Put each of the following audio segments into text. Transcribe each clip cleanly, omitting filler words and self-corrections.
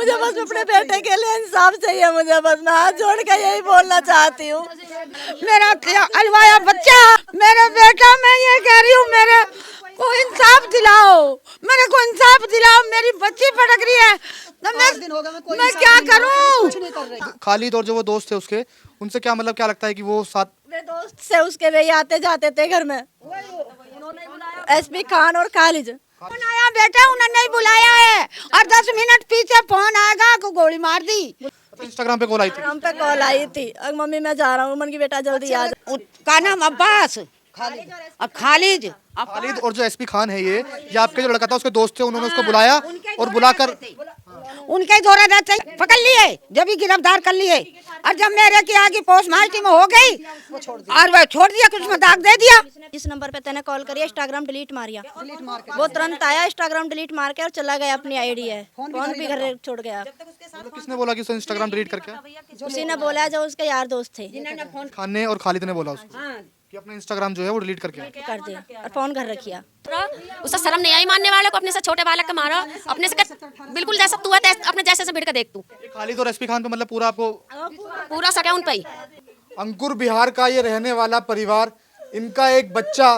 मुझे बस अपने बेटे के लिए इंसाफ चाहिए। मुझे बस मैं हाथ जोड़ के यही बोलना चाहती हूँ। मेरा अलवाया बच्चा, मेरा बेटा, मैं ये कह रही हूँ मेरे को इंसाफ दिलाओ, मेरे को इंसाफ दिलाओ। मेरी बच्ची भटक रही है तो मैं क्या करूँ? खालिद और जो वो दोस्त थे उसके, उनसे क्या मतलब क्या लगता है कि वो साथ वे दोस्त से उसके वे आते जाते थे घर में। एसपी खान और खालिद फोन आया बेटा, उन्होंने नहीं बुलाया है और 10 मिनट पीछे फोन आएगा को गोली मार दी। तो इंस्टाग्राम पे कॉल आई थी। हम पे कॉल आई थी, अब मम्मी मैं जा रहा हूँ, मन की बेटा जल्दी आ जा। का नाम अब्बास, अब खालिद खालिद और जो एसपी खान है ये आपके जो लड़का था उसके दोस्त थे, उन्होंने उसको बुलाया और बुलाकर उनके दौरा रहते पकड़ लिए, जब भी गिरफ्तार कर लिए। और जब मेरे की आगे पोस्टमार्टम हो गई और वह छोड़ दिया, कुछ में दाग दे दिया। इस नंबर पे तेने कॉल करिया, इंस्टाग्राम डिलीट मारिया। वो तुरंत आया, इंस्टाग्राम डिलीट मार के और चला गया, अपनी आईडी है, फोन भी घर छोड़ गया। मतलब किसने बोला कि उसे इंस्टाग्राम डिलीट करके? उसी ने बोला जो उसके यार दोस्त थे, खान ने और खालिद ने बोला उसको कि अपना इंस्टाग्राम जो है वो डिलीट करके आए। कर दिया और फोन घर रखिया। उसे शर्म नहीं आई मानने वाले को, अपने से छोटे बालक का मारा, अपने से बिल्कुल जैसा तू है अपने जैसे से भिड़ के देख तू। ये खालिद और एसपी खान पे मतलब पूरा आपको पूरा सके उन पे ही। अंकुर बिहार का ये रहने वाला परिवार, इनका एक बच्चा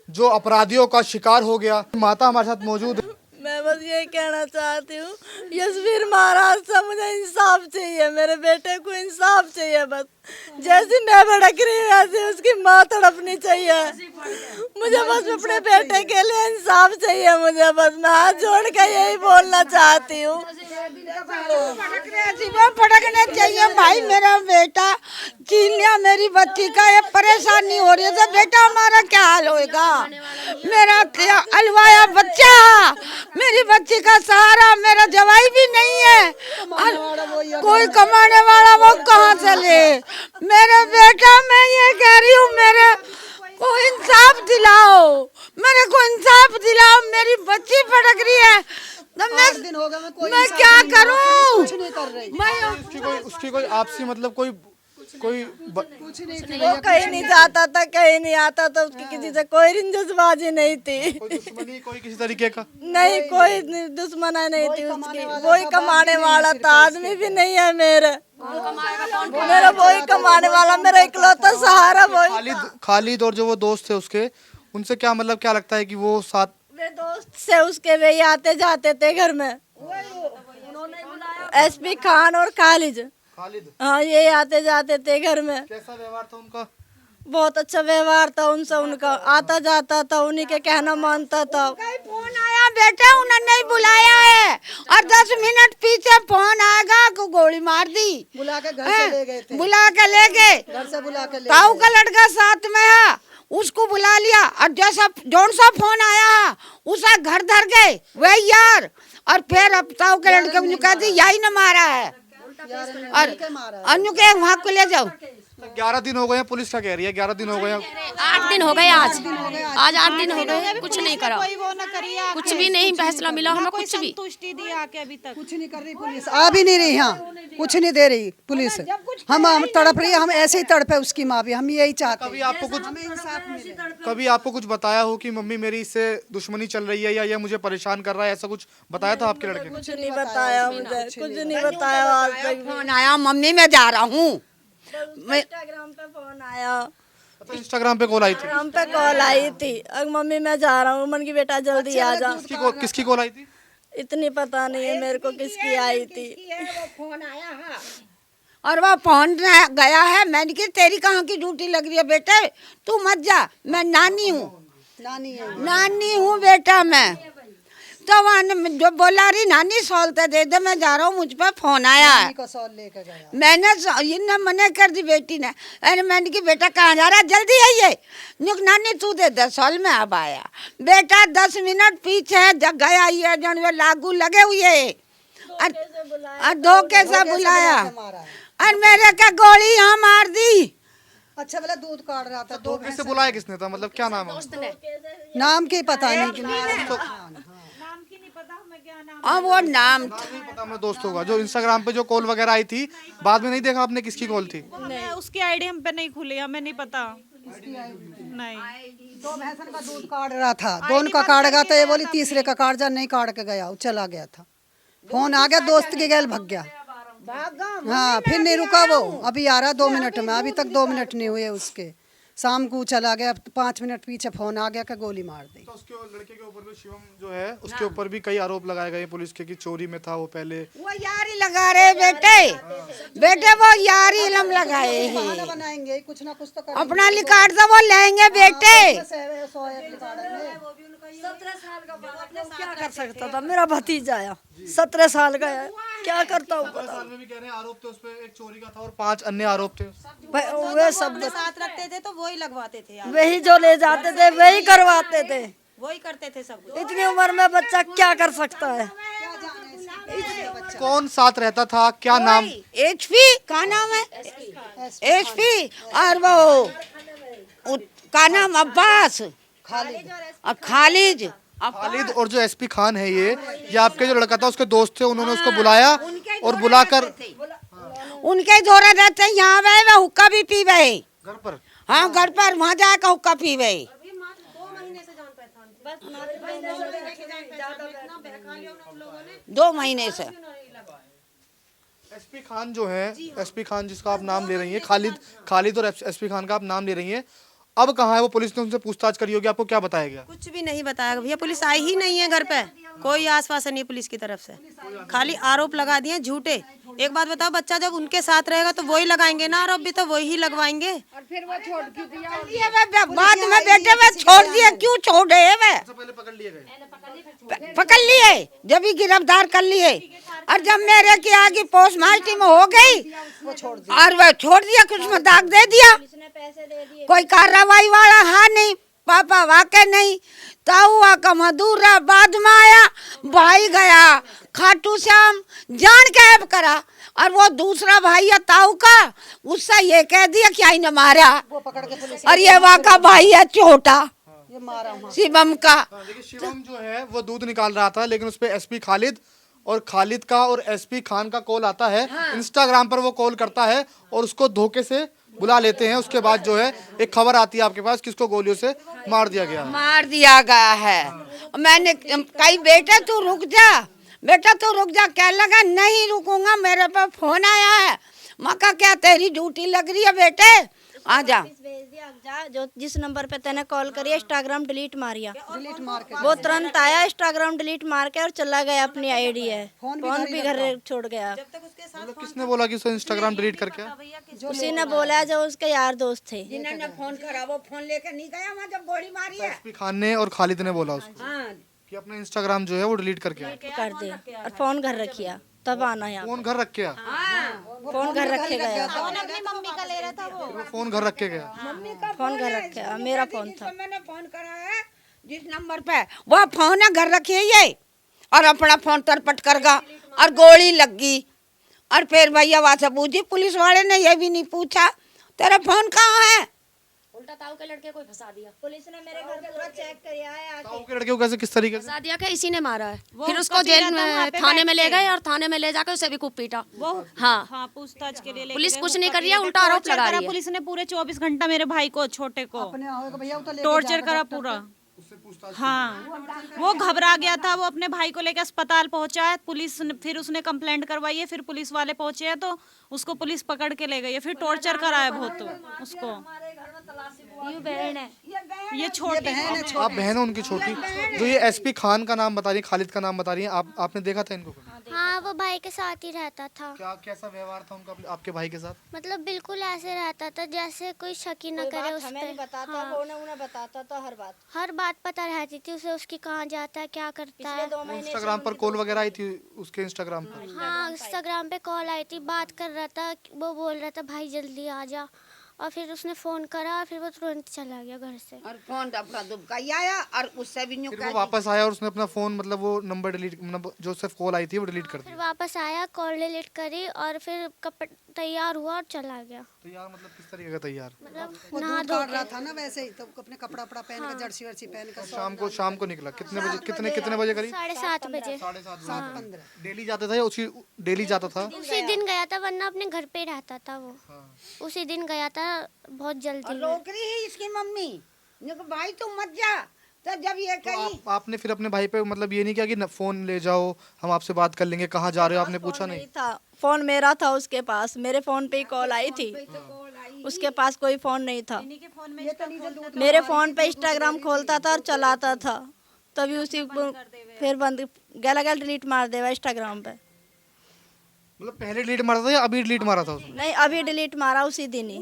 जो अपराधियों का शिकार हो गया। माता हमारे साथ मौजूद है। मैं बस यही कहना चाहती हूँ, यशवीर महाराज से मुझे इंसाफ चाहिए, मेरे बेटे को इंसाफ चाहिए। बस जैसी मैं भड़क रही हूँ वैसे उसकी माँ तड़पनी चाहिए। मुझे बस अपने बेटे के लिए इंसाफ चाहिए। मुझे बस मैं हाथ जोड़ के यही बोलना चाहती हूँ। फटकने चाहिए भाई, मेरा बेटा छीन लिया मेरी बच्ची का, ये परेशानी हो रही है तो बेटा हमारा क्या हाल होएगा? मेरा अलवाया बच्चा, मेरी बच्ची का सहारा, मेरा जवाई भी नहीं है और कोई कमाने वाला वो कहाँ से ले? मेरे बेटा, मैं ये कह रही हूँ मेरे को इंसाफ दिलाओ, मेरे को इंसाफ दिलाओ। मेरी बच्ची भटक रही है तो मैं क्या करूँ? उसकी कोई आपसी मतलब कोई वो कहीं नहीं जाता था, कहीं नहीं आता था, उसकी किसी से कोई रिंजसबाजी नहीं थी। दुश्मनी कोई किसी तरीके का नहीं, कोई दुश्मन नहीं थी उसकी। वही कमाने वाला था, आदमी भी नहीं है मेरा वही कमाने वाला, मेरा इकलौता सहारा वही। खालिद और जो वो दोस्त थे उसके, उनसे क्या मतलब क्या लगता है कि वो साथ वे दोस्त से उसके वे आते जाते थे घर में। एसपी खान और खालिद, हाँ ये आते जाते थे घर में। कैसा व्यवहार था उनका? बहुत अच्छा व्यवहार था उनसे, उनका आता जाता था, उन्हीं के कहना मानता था। फोन आया बेटा, उन्होंने नहीं बुलाया है और 10 मिनट पीछे फोन आएगा को गोली मार दी। बुला के घर से ले गए थे, बुला के ले गए, घर से बुला के ले ताऊ का लड़का साथ में है, उसको बुला लिया और जैसा जौन सा फोन आया उसा घर धर गए वही यार। और फिर अब ताऊ के लड़के ने कहा दी यही न मारा है और अन्यू के वहाँ को ले जाओ। 11 दिन हो गए हैं, पुलिस क्या कह रही है? 11 दिन हो गए हैं, 8 दिन हो गए आज 8 दिन हो गए, कुछ नहीं करा, कुछ भी नहीं फैसला मिला हमें, कुछ भी संतुष्टि दी आके अभी तक कुछ नहीं कर रही पुलिस, आ भी नहीं रही यहाँ, कुछ नहीं दे रही पुलिस। हम तड़प रही है, हम ऐसे ही तड़पे उसकी माँ भी, हम यही चाहते हैं। कभी आपको कुछ बताया हो कि मम्मी मेरी इससे दुश्मनी चल रही है या ये मुझे परेशान कर रहा है, ऐसा कुछ बताया था आपके लड़के ने? कुछ नहीं बताया मुझे, कुछ नहीं बताया आज तक। फोन आया मम्मी मैं जा रहा हूँ, इंस्टाग्राम पे फोन आया, तो इंस्टाग्राम पे कॉल आई थी। हम पे कॉल आई थी, अब मम्मी मैं जा रहा हूँ, मन की बेटा जल्दी आ जा। किसकी कॉल आई थी? इतनी पता नहीं है मेरे को किसकी आई थी। फोन आया है और वह फोन गया है। मैंने कहा तेरी कहाँ की ड्यूटी लग रही है बेटे, तू मत जा, मैं नानी हूँ, नानी हूँ बेटा मैं। तो वहाँ जो बोला रही नानी सॉल दे दे, मैं जा रहा हूँ, मुझ पर फोन आया है। मैंने इन्हें मना कर दी बेटी ने। अरे मैंने की बेटा कहाँ जा रहा है, जल्दी आइए। नुक नानी तू दे दे सॉल में। अब आया बेटा 10 मिनट पीछे जग गया ये जन वे लागू लगे हुए और धोखे से बुलाया और मेरे का गोली यहाँ मार दी। अच्छा वाला दूध काट रहा था, तो किससे बुलाया किसने था, मतलब क्या नाम है? नाम की पता नहीं, और वो नाम नहीं पता मैं दोस्तों का। जो इंस्टाग्राम पे जो कॉल वगैरह आई थी, बाद में नहीं देखा आपने किसकी कॉल थी? उसकी आईडी हम पे नहीं खुली, हमें नहीं पता। नहीं, 2 भैंसन का दूध काट रहा था, दोनों का काट गया था, ये बोली तीसरे का काट जा, नहीं काट के गया, चला गया था। फोन आ गया, दोस्त के गैल भाग गया। हाँ, फिर नहीं रुका वो, अभी आ रहा 2 मिनट में, अभी तक 2 मिनट नहीं हुए उसके। शाम को चला गया, 5 मिनट पीछे फोन आ गया कि गोली मार दी। तो उसके लड़के के ऊपर भी, शिवम जो है उसके ऊपर भी कई आरोप लगाए गए पुलिस के कि चोरी में था वो पहले। वो यारी लगा रहे बेटे वो यारी इलम लगाए हैं। बहाना बनाएंगे, कुछ ना कुछ तो करेंगे। अपना लिकाट तो वो लेंगे बेटे। 17 साल का क्या कर सकता था? मेरा भतीजा आया 17 साल का है, क्या करता हूँ? 17 साल में भी कह रहे हैं आरोप थे उस पे, एक चोरी का था और 5 अन्य आरोप थे। वे सब साथ रखते थे तो वही लगवाते थे, वही जो ले जाते थे वही करवाते थे। वही करते थे सब कुछ। इतनी उम्र में बच्चा क्या कर सकता है? कौन साथ रहता था, क्या नाम? HP का नाम है, HP। और वो का नाम अब्बास, और खालिद खालिद। और जो एसपी खान है ये आपके जो लड़का था उसके दोस्त थे, उन्होंने उसको बुलाया और बुलाकर उनके जोरा रहते हैं। यहाँ वह हुक्का भी पी गए घर पर। हाँ, घर पर वहाँ जाकर हुक्का पी गए। 2 महीने से। एसपी खान जो है, एसपी खान जिसका आप नाम ले रही हैं, खालिद और एसपी खान का आप नाम ले रही हैं, अब कहाँ है वो? पुलिस ने उनसे पूछताछ करी होगी, आपको क्या बताया गया? कुछ भी नहीं बताया भैया, पुलिस आई ही नहीं है घर पे, कोई आश्वासन नहीं पुलिस की तरफ से, खाली आरोप लगा दिए झूठे। एक बात बताओ, बच्चा जब उनके साथ रहेगा तो वही लगाएंगे ना आरोप भी, तो वही लगवाएंगे। और फिर वो छोड़ क्यों दिया? बाद में बेटे वे छोड़ दिया, क्यों छोड़े वे? पहले पकड़ लिए गए, पकड़ लिए, जब ही गिरफ्तार कर लिए। और जब मेरे की आगे पोस्टमार्टम हो गई और वह छोड़ दिया, कुछ में दाग दे दिया। कोई कार्रवाई वाला है नहीं, पापा वाकई नहीं। ताऊआ का मधुरा बाद में आया, भाई गया खाटू श्याम, जान कैब करा। और वो दूसरा भाई है ताऊ का, उससे ये कह दिया कि आई न मारा। और ये वाका भाई है छोटा शिवम का। देखिए शिवम जो है वो दूध निकाल रहा था, लेकिन उस पे एसपी खालिद का और एसपी खान का कॉल आता है। इंस्टाग्राम पर वो कॉल करता है और उसको धोखे से बुला लेते हैं। उसके बाद जो है एक खबर आती है आपके पास कि इसको गोलियों से मार दिया गया है। मैंने कही बेटा तू रुक जा, क्या लगा? नहीं रुकूंगा, मेरे पे फोन आया है। माँ का क्या तेरी ड्यूटी लग रही है बेटे, आ जा। जो जिस नंबर पे तूने कॉल करी इंस्टाग्राम डिलीट मार के वो तुरंत आया, इंस्टाग्राम डिलीट मार के और चला गया, अपनी आईडी है, फोन भी घर छोड़ गया। मतलब किसने बोला कि उसने इंस्टाग्राम डिलीट करके? उसी ने बोला जो उसके यार दोस्त थे। जिन्होंने फोन करा वो फोन लेकर नहीं गया वहाँ जब गोली मारी है। एसपी खान ने और खालिद ने बोला उसको कि अपना इंस्टाग्राम जो है वो डिलीट करके आए। कर दे और फोन घर रखिया, तब आना यहाँ। फोन घर रख के आया, फोन घर रख के गया, अपनी मम्मी का ले रहा था वो। फोन घर रख के गया। फोन घर रखे, मेरा फोन था। मैंने फोन करा है जिस नंबर पे, वो फोन है घर रखिए ये, और अपना फोन तरपट कर गया और गोली लग गई। और फिर भैया वहां से पूछी, पुलिस वाले ने ये भी नहीं पूछा तेरा फोन कहाँ है। उल्टा ताऊ के लड़के को फंसा दिया, पुलिस ने मेरे घर पूरा चेक किया है। ताऊ के लड़के को कैसे, किस तरीके से? फंसा दिया कि इसी ने मारा है। फिर उसको जेल में थाने में ले गए और थाने में ले जाकर उसे भी खूब पीटा। वो हाँ, पूछताछ के लिए पुलिस कुछ नहीं कर रही है, उल्टा आरोप लगा रही है। पुलिस ने पूरे 24 घंटा मेरे भाई को, छोटे को टॉर्चर टॉर्चर करा पूरा। हाँ, वो घबरा गया था, वो अपने भाई को लेकर अस्पताल पहुंचा है। पुलिस फिर उसने कंप्लेंट करवाई है, फिर पुलिस वाले पहुंचे हैं तो उसको पुलिस पकड़ के ले गई है, फिर टॉर्चर कराया बहुत उसको। ये बहन है, ये छोटी बहन है। आप बहन हो उनकी छोटी? जो ये एसपी खान का नाम बता रही है, खालिद का नाम बता रही है, आपने देखा था इनको? हाँ, वो भाई के साथ ही रहता था। क्या कैसा व्यवहार था उनका आपके भाई के साथ? मतलब बिल्कुल ऐसे रहता था जैसे कोई शक ही न करे उस हमें नहीं पे। बताता, हाँ, वो उन्हें बताता था हर बात पता रहती थी उसे, उसकी कहाँ जाता है, क्या करता है। 2 महीने इंस्टाग्राम पर कॉल वगैरह आई थी उसके इंस्टाग्राम पर? हाँ, इंस्टाग्राम पे कॉल आई थी, बात कर रहा था, वो बोल रहा था भाई जल्दी आ जा। और फिर उसने फोन करा, फिर वो तुरंत चला गया घर से। और फोन दबका दुबका ही आया और उससे भी फिर वो वापस आया और उसने अपना फोन, मतलब वो नंबर डिलीट, मतलब जो सिर्फ कॉल आई थी वो डिलीट कर फिर दिया। वापस आया, कॉल डिलीट करी और फिर तैयार हुआ और चला गया। तैयार मतलब किस तरीके का तैयार? मतलब वो नहा दूध धो काट रहा था ना वैसे ही, तो अपने कपड़ा पहन कर, जर्सी वर्सी पहन कर शाम को निकला कितने बजे, कितने बजे करीब? 7:30 बजे। 7:30 डेली जाता था या डेली जाता था? उसी दिन गया था, वरना अपने घर पे ही रहता था वो। उसी दिन गया था, बहुत जल्दी में। रोक रही है इसकी मम्मी, भाई तू मत जा, तो जब ये तो कही आपने फिर अपने भाई पे मतलब ये नहीं किया कि फोन ले जाओ, हम आपसे बात कर लेंगे, कहाँ जा रहे हो, आपने पूछा नहीं? था, फोन मेरा था उसके पास, मेरे फोन पे ही कॉल आई थी, उसके पास कोई फोन नहीं था। मेरे फोन पे इंस्टाग्राम खोलता था और चलाता था, तभी उसी को फिर बंद गला डिलीट मार देगा इंस्टाग्राम पे। मतलब पहले डिलीट मारा था या अभी डिलीट मारा था उसने? नहीं, अभी डिलीट मारा उसी दिन ही,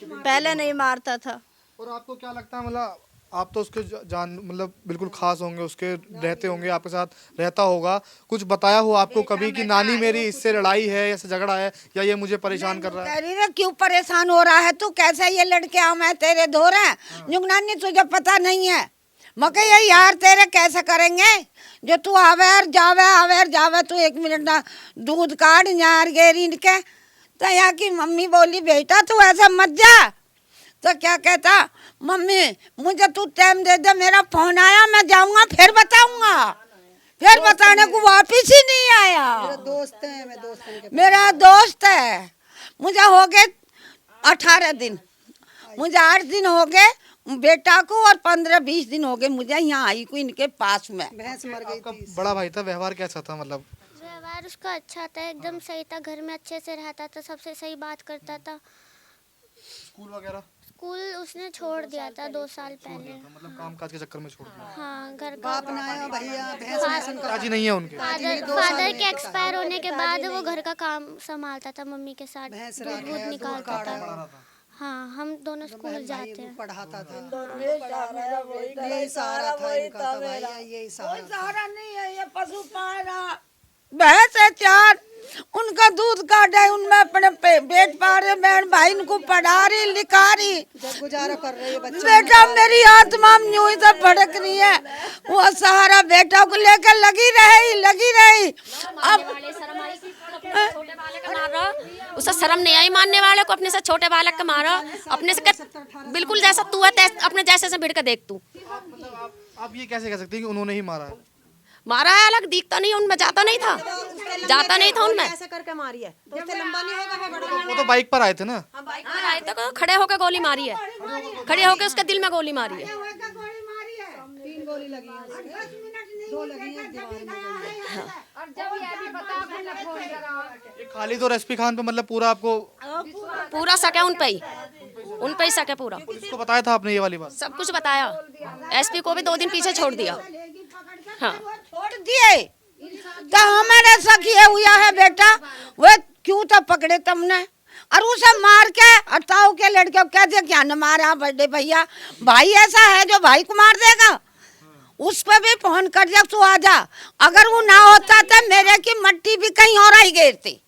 पहले नहीं मारता था। और आपको क्या लगता है, मतलब आप तो उसके जान मतलब बिल्कुल खास होंगे, उसके रहते होंगे, आपके साथ रहता होगा, कुछ बताया हो आपको कभी कि नानी मेरी इससे लड़ाई है, ऐसे झगड़ा है, या ये मुझे परेशान कर रहा है? कह रही है क्यों परेशान हो रहा है तू, कैसे ये लड़के आ मैं तेरे धो रहे जुगनानी, तुझे पता नहीं है मके ये यार तेरे कैसे करेंगे जो तू आवेर जावे तू 1 मिनट ना दूध काट यार गेरी के। तो यहाँ की मम्मी बोली बेटा तू ऐसा मत जा, तो क्या कहता मम्मी मुझे तू टाइम दे दे, मेरा फोन आया मैं जाऊंगा फिर बताऊंगा, फिर बताने को वापिस ही नहीं आया। दोस्त है, मैं दोस्त हूँ। मेरा दोस्त है, मुझे हो गए 18 दिन, मुझे 8 दिन हो गए बेटा को और 15-20 दिन हो गए मुझे यहाँ आई को इनके पास में। भैंस मर गई आपका थी। बड़ा भाई था, व्यवहार कैसा था? मतलब व्यवहार उसका अच्छा था, एकदम सही था, घर में अच्छे से रहता था, सबसे सही बात करता था। स्कूल वगैरह स्कूल उसने छोड़ दिया था 2 साल पहले। मतलब काम काज के चक्कर में छोड़ दिया? हाँ, घर का बाप ना आया भैया, भैंस में सुन पिताजी नहीं है उनके? फादर के एक्सपायर होने के बाद वो घर का काम संभालता था, मम्मी के साथ भैंस दूध रखा, वूध निकालता था। हाँ, हम दोनों स्कूल जाते हैं। पढ़ाता था, यही सहारा था इनका, था भैया यही सहारा। सहारा नहीं है ये पशु पाला भैंस है 4, उनका दूध काटे, उनमें अपने पेट पाले, बहन भाई उनको पढ़ा रही लिखा रही, जब गुजारा कर रही है बच्चे। बेटा मेरी आत्मा में यूं ही तो भड़क रही है, वो सहारा बेटा को लेकर लगी रही। अब छोटे बालक का मार रहा, उसे शर्म नहीं आई मारने वाले को, अपने से छोटे बालक का मारा, अपने से बिल्कुल जैसा तू है अपने जैसे से भिड़ के देख तू। आप ये कैसे कह सकते हैं कि उन्होंने ही मारा है? मारा है अलग, दिखता नहीं उनमें, जाता नहीं था उनमें। ऐसे करके मारी है तो उससे लंबा नहीं होगा है बड़ा। वो तो बाइक पर आए थे ना? आए तो खड़े होकर गोली मारी है, खड़े होकर उसके दिल में गोली मारी है। 3 गोली लगी है उसके, 2 लगी है दीवार में। ये खालिद और एसपी खान पे मतलब पूरा आपको पूरा सके उन पे ही सके पूरा। पुलिस को बताया था आपने ये वाली बात? सब कुछ बताया, एसपी को भी 2 दिन पीछे छोड़ दिया। हाँ, छोड़ दिए तो हमारे सखी हुआ है बेटा, वो क्यों तो पकड़े तुमने और उसे मार के और ताऊ के लड़के को कहते क्या न मारा बड़े भैया, भाई ऐसा है जो भाई को मार देगा, उस पे भी फोन कर दिया तू आ जा, अगर वो ना होता तो मेरे की मट्टी भी कहीं और ही गिरती।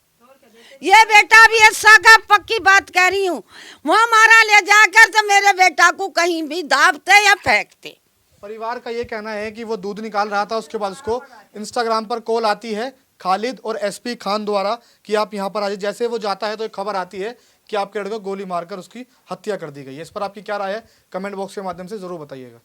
ये बेटा भी ऐसा का पक्की बात कह रही हूँ, वो हमारा ले जाकर तो मेरे बेटा को कहीं भी दाबते या फेंकते। परिवार का ये कहना है कि वो दूध निकाल रहा था, उसके बाद उसको इंस्टाग्राम पर कॉल आती है खालिद और एसपी खान द्वारा कि आप यहाँ पर आ जाइए। जैसे वो जाता है तो एक खबर आती है कि आपके लड़के को गोली मारकर उसकी हत्या कर दी गई है। इस पर आपकी क्या राय है, कमेंट बॉक्स के माध्यम से जरूर बताइएगा।